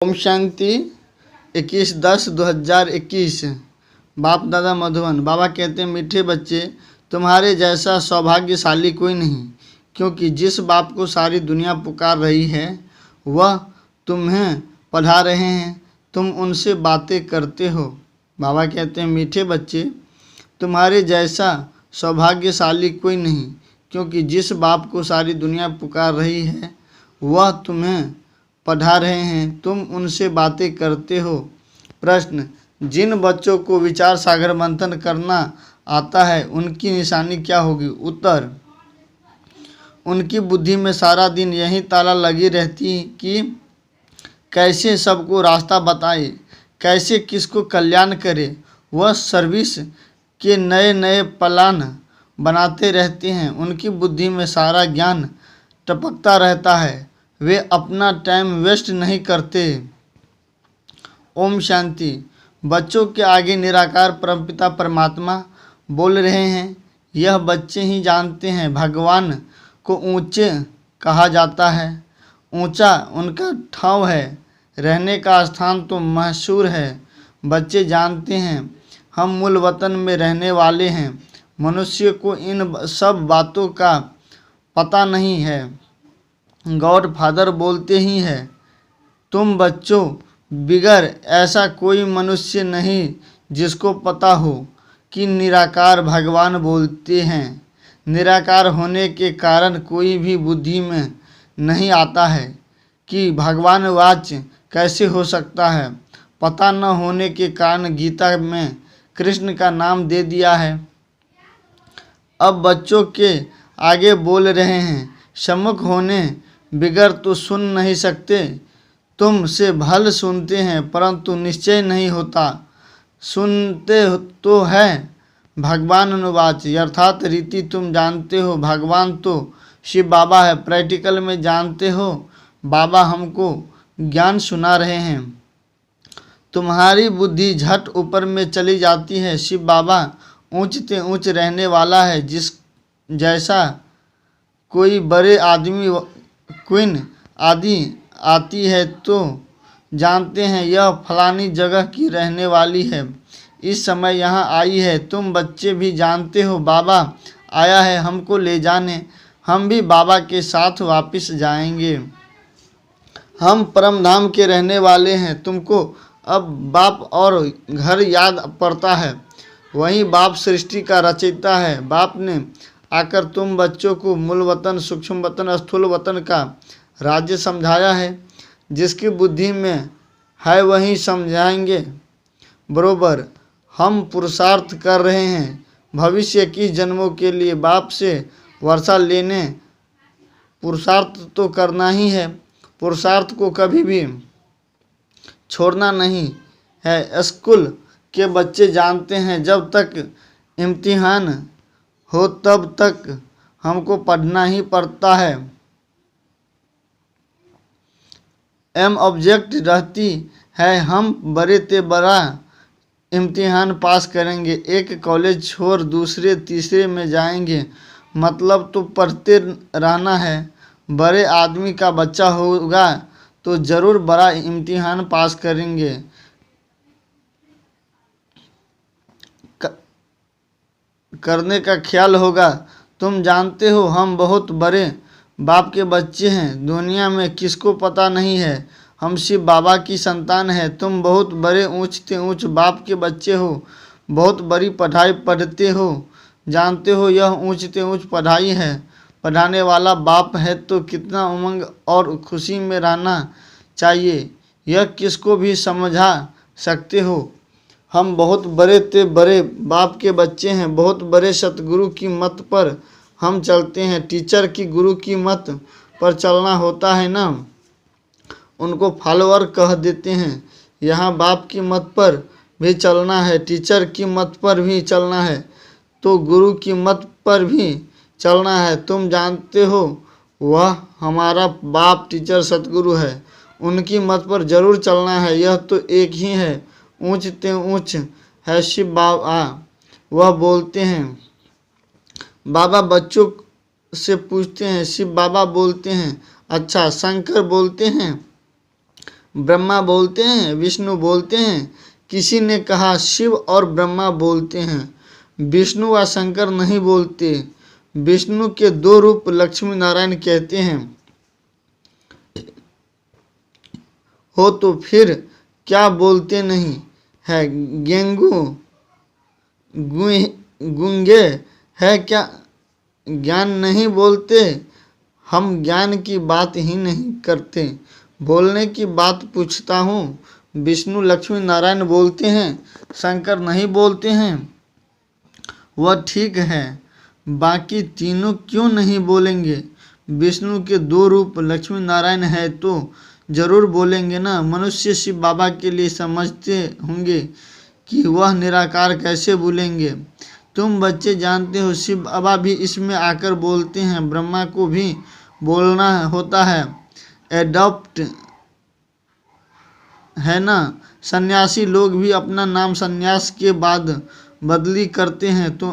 ओम शांति 21/10/2021। बाप दादा मधुबन। बाबा कहते हैं, मीठे बच्चे, तुम्हारे जैसा सौभाग्यशाली कोई नहीं, क्योंकि जिस बाप को सारी दुनिया पुकार रही है वह तुम्हें पढ़ा रहे हैं, तुम उनसे बातें करते हो। बाबा कहते हैं, मीठे बच्चे, तुम्हारे जैसा सौभाग्यशाली कोई नहीं, क्योंकि जिस बाप को सारी दुनिया पुकार रही है वह तुम्हें पढ़ा रहे हैं, तुम उनसे बातें करते हो। प्रश्न: जिन बच्चों को विचार सागर मंथन करना आता है उनकी निशानी क्या होगी? उत्तर: उनकी बुद्धि में सारा दिन यही ताला लगी रहती कि कैसे सबको रास्ता बताए, कैसे किसको कल्याण करे। वह सर्विस के नए नए प्लान बनाते रहते हैं। उनकी बुद्धि में सारा ज्ञान टपकता रहता है, वे अपना टाइम वेस्ट नहीं करते। ओम शांति। बच्चों के आगे निराकार परमपिता परमात्मा बोल रहे हैं। यह बच्चे ही जानते हैं भगवान को ऊंचे कहा जाता है। ऊंचा उनका ठाव है, रहने का स्थान तो मशहूर है। बच्चे जानते हैं हम मूल वतन में रहने वाले हैं। मनुष्य को इन सब बातों का पता नहीं है। गॉड फादर बोलते ही हैं, तुम बच्चों बिगर ऐसा कोई मनुष्य नहीं जिसको पता हो कि निराकार भगवान बोलते हैं। निराकार होने के कारण कोई भी बुद्धि में नहीं आता है कि भगवान वाच्य कैसे हो सकता है। पता न होने के कारण गीता में कृष्ण का नाम दे दिया है। अब बच्चों के आगे बोल रहे हैं, सम्मुख होने बिगर तो सुन नहीं सकते। तुम से भल सुनते हैं परंतु निश्चय नहीं होता। सुनते तो है भगवान अनुवाच, अर्थात रीति तुम जानते हो भगवान तो शिव बाबा है। प्रैक्टिकल में जानते हो बाबा हमको ज्ञान सुना रहे हैं। तुम्हारी बुद्धि झट ऊपर में चली जाती है। शिव बाबा ऊंचते ऊंच रहने वाला है। जिस जैसा कोई बड़े आदमी क्वीन आदि आती है तो जानते हैं यह फलानी जगह की रहने वाली है, इस समय यहाँ आई है। तुम बच्चे भी जानते हो बाबा आया है हमको ले जाने। हम भी बाबा के साथ वापस जाएंगे। हम परम धाम के रहने वाले हैं। तुमको अब बाप और घर याद पड़ता है। वही बाप सृष्टि का रचयिता है। बाप ने आकर तुम बच्चों को मूल वतन, सूक्ष्म वतन, स्थूल वतन का राज्य समझाया है। जिसकी बुद्धि में है वही समझाएंगे। बरोबर हम पुरुषार्थ कर रहे हैं भविष्य की जन्मों के लिए। बाप से वर्षा लेने पुरुषार्थ तो करना ही है। पुरुषार्थ को कभी भी छोड़ना नहीं है। स्कूल के बच्चे जानते हैं जब तक इम्तिहान हो तब तक हमको पढ़ना ही पड़ता है। एम ऑब्जेक्ट रहती है हम बड़े ते बड़ा इम्तिहान पास करेंगे। एक कॉलेज छोड़ दूसरे तीसरे में जाएंगे, मतलब तो पढ़ते रहना है। बड़े आदमी का बच्चा होगा तो ज़रूर बड़ा इम्तिहान पास करेंगे। करने का ख्याल होगा। तुम जानते हो हम बहुत बड़े बाप के बच्चे हैं। दुनिया में किसको पता नहीं है हम शिव बाबा की संतान है। तुम बहुत बड़े ऊंचते ऊंच बाप के बच्चे हो। बहुत बड़ी पढ़ाई पढ़ते हो। जानते हो यह ऊंचते ऊंच पढ़ाई है। पढ़ाने वाला बाप है तो कितना उमंग और खुशी में रहना चाहिए यह किसको भी समझा सकते हो। हम बहुत बड़े ते बड़े बाप के बच्चे हैं। बहुत बड़े सतगुरु की मत पर हम चलते हैं। टीचर की गुरु की मत पर चलना होता है ना, उनको फॉलोअर कह देते हैं। यहाँ बाप की मत पर भी चलना है, टीचर की मत पर भी चलना है, तो गुरु की मत पर भी चलना है। तुम जानते हो वह हमारा बाप टीचर सतगुरु है, उनकी मत पर जरूर चलना है। यह तो एक ही है, ऊंचते ऊंच है शिव बाबा। वह बोलते हैं। बाबा बच्चों से पूछते हैं। शिव बाबा बोलते हैं, अच्छा शंकर बोलते हैं। ब्रह्मा बोलते हैं, विष्णु बोलते हैं। किसी ने कहा शिव और ब्रह्मा बोलते हैं, विष्णु व शंकर नहीं बोलते। विष्णु के दो रूप लक्ष्मी नारायण कहते हैं। हो तो फिर क्या बोलते नहीं है? गेंगू गूंगे है क्या? ज्ञान नहीं बोलते? हम ज्ञान की बात ही नहीं करते, बोलने की बात पूछता हूँ। विष्णु लक्ष्मी नारायण बोलते हैं, शंकर नहीं बोलते हैं। वह ठीक है, बाकी तीनों क्यों नहीं बोलेंगे? विष्णु के दो रूप लक्ष्मी नारायण है तो जरूर बोलेंगे ना। मनुष्य शिव बाबा के लिए समझते होंगे कि वह निराकार कैसे बोलेंगे। तुम बच्चे जानते हो शिव बाबा भी इसमें आकर बोलते हैं। ब्रह्मा को भी बोलना होता है, एडॉप्ट है ना। सन्यासी लोग भी अपना नाम सन्यास के बाद बदली करते हैं, तो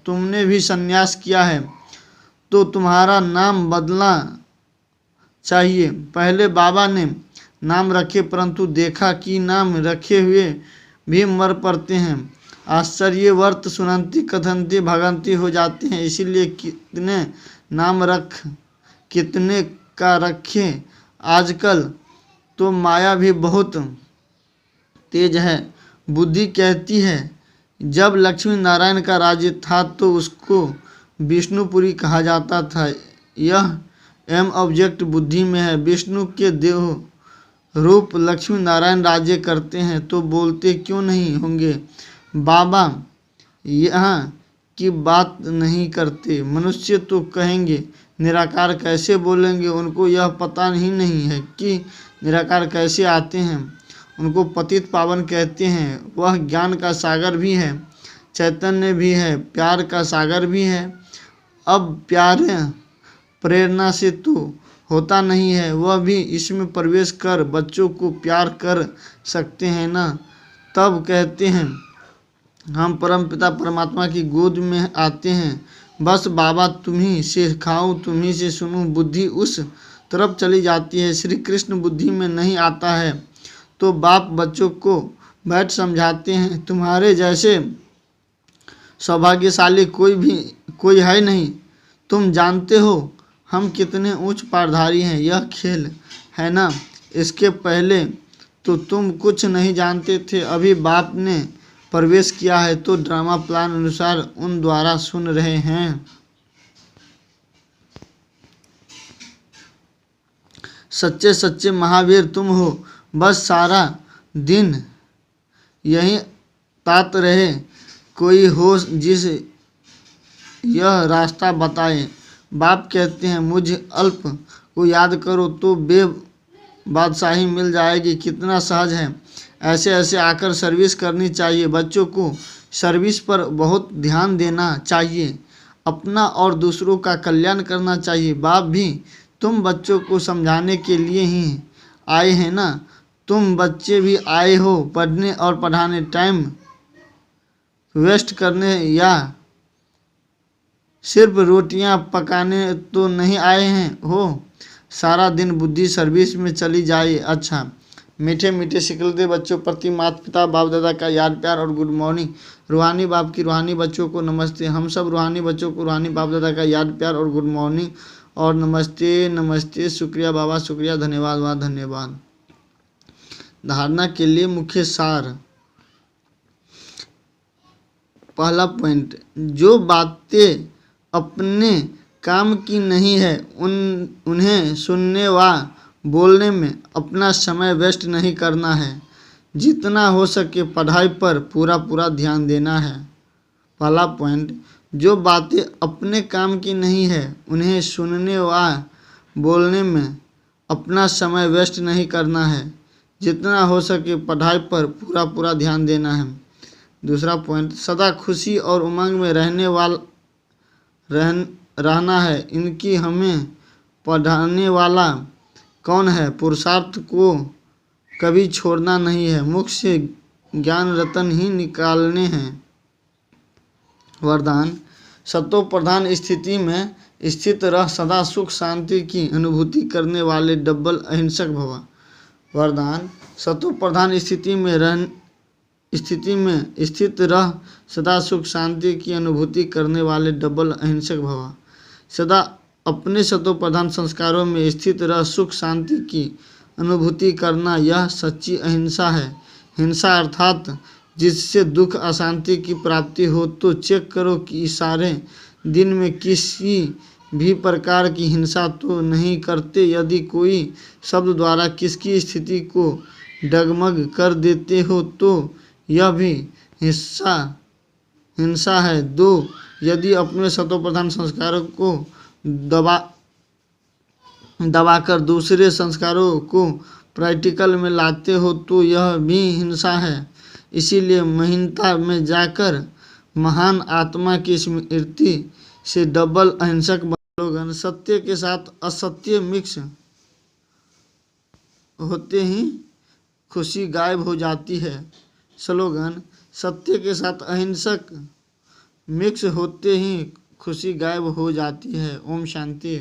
तुमने भी सन्यास किया है तो तुम्हारा नाम बदलना चाहिए। पहले बाबा ने नाम रखे, परंतु देखा कि नाम रखे हुए भी मर पड़ते हैं। आश्चर्यवर्त सुनंती कथंती भगंती हो जाते हैं। इसीलिए कितने नाम रख कितने का रखे। आजकल तो माया भी बहुत तेज है। बुद्धि कहती है जब लक्ष्मी नारायण का राज्य था तो उसको विष्णुपुरी कहा जाता था। यह एम ऑब्जेक्ट बुद्धि में है। विष्णु के देह रूप लक्ष्मी नारायण राज्य करते हैं तो बोलते क्यों नहीं होंगे? बाबा यहाँ की बात नहीं करते। मनुष्य तो कहेंगे निराकार कैसे बोलेंगे? उनको यह पता ही नहीं है कि निराकार कैसे आते हैं। उनको पतित पावन कहते हैं। वह ज्ञान का सागर भी है, चैतन्य भी है, प्यार का सागर भी है। अब प्यार प्रेरणा से तो होता नहीं है, वह भी इसमें प्रवेश कर बच्चों को प्यार कर सकते हैं ना। तब कहते हैं हम परमपिता परमात्मा की गोद में आते हैं। बस बाबा तुम्ही से खाऊं, तुम्ही से सुनूं, बुद्धि उस तरफ चली जाती है। श्री कृष्ण बुद्धि में नहीं आता है तो बाप बच्चों को बैठ समझाते हैं तुम्हारे जैसे सौभाग्यशाली कोई है नहीं। तुम जानते हो हम कितने उच्च पारधारी हैं। यह खेल है ना। इसके पहले तो तुम कुछ नहीं जानते थे। अभी बाप ने प्रवेश किया है तो ड्रामा प्लान अनुसार उन द्वारा सुन रहे हैं। सच्चे सच्चे महावीर तुम हो। बस सारा दिन यही तात रहे। कोई हो जिस यह रास्ता बताए। बाप कहते हैं मुझ अल्प को याद करो तो बादशाही मिल जाएगी। कितना सहज है। ऐसे ऐसे आकर सर्विस करनी चाहिए। बच्चों को सर्विस पर बहुत ध्यान देना चाहिए। अपना और दूसरों का कल्याण करना चाहिए। बाप भी तुम बच्चों को समझाने के लिए ही आए हैं ना। तुम बच्चे भी आए हो पढ़ने और पढ़ाने, टाइम वेस्ट करने या सिर्फ रोटियां पकाने तो नहीं आए हैं हो। सारा दिन बुद्धि सर्विस में चली जाए। अच्छा, मीठे मीठे सिकलते बच्चों प्रति माता पिता बाप दादा का याद प्यार और गुड मॉर्निंग। रूहानी बाप की रूहानी बच्चों को नमस्ते। हम सब रूहानी बच्चों को रूहानी बाप दादा का याद प्यार और गुड मॉर्निंग और नमस्ते नमस्ते। शुक्रिया बाबा, शुक्रिया, धन्यवाद बाबा, धन्यवाद। धारणा के लिए मुख्य सार। पहला पॉइंट, जो बातें अपने काम की नहीं है उन्हें सुनने व बोलने में अपना समय वेस्ट नहीं करना है। जितना हो सके पढ़ाई पर पूरा ध्यान देना है। पहला पॉइंट, जो बातें अपने काम की नहीं है उन्हें सुनने व बोलने में अपना समय वेस्ट नहीं करना है। जितना हो सके पढ़ाई पर पूरा ध्यान देना है। दूसरा पॉइंट, सदा खुशी और उमंग में रहना है। इनकी हमें पढ़ाने वाला कौन है? पुरुषार्थ को कभी छोड़ना नहीं है। मुख से ज्ञान रतन ही निकालने हैं। वरदान, सतो प्रधान स्थिति में स्थित रह सदा सुख शांति की अनुभूति करने वाले डबल अहिंसक भव। वरदान सतो प्रधान स्थिति में स्थित रह सदा सुख शांति की अनुभूति करने वाले डबल अहिंसक भव। सदा अपने सतो प्रधान संस्कारों में स्थित रह सुख शांति की अनुभूति करना, यह सच्ची अहिंसा है। हिंसा अर्थात जिससे दुख अशांति की प्राप्ति हो। तो चेक करो कि सारे दिन में किसी भी प्रकार की हिंसा तो नहीं करते। यदि कोई शब्द द्वारा किसकी स्थिति को डगमग कर देते हो तो यह भी हिंसा है। 2 यदि अपने सतोप्रधान संस्कारों को दबाकर दूसरे संस्कारों को प्रैक्टिकल में लाते हो तो यह भी हिंसा है। इसीलिए महीनता में जाकर महान आत्मा की स्मृति से डबल अहिंसक स्लोगन सत्य के साथ असत्य मिक्स होते ही खुशी गायब हो जाती है। स्लोगन सत्य के साथ अहिंसक मिक्स होते ही खुशी गायब हो जाती है। ओम शांति।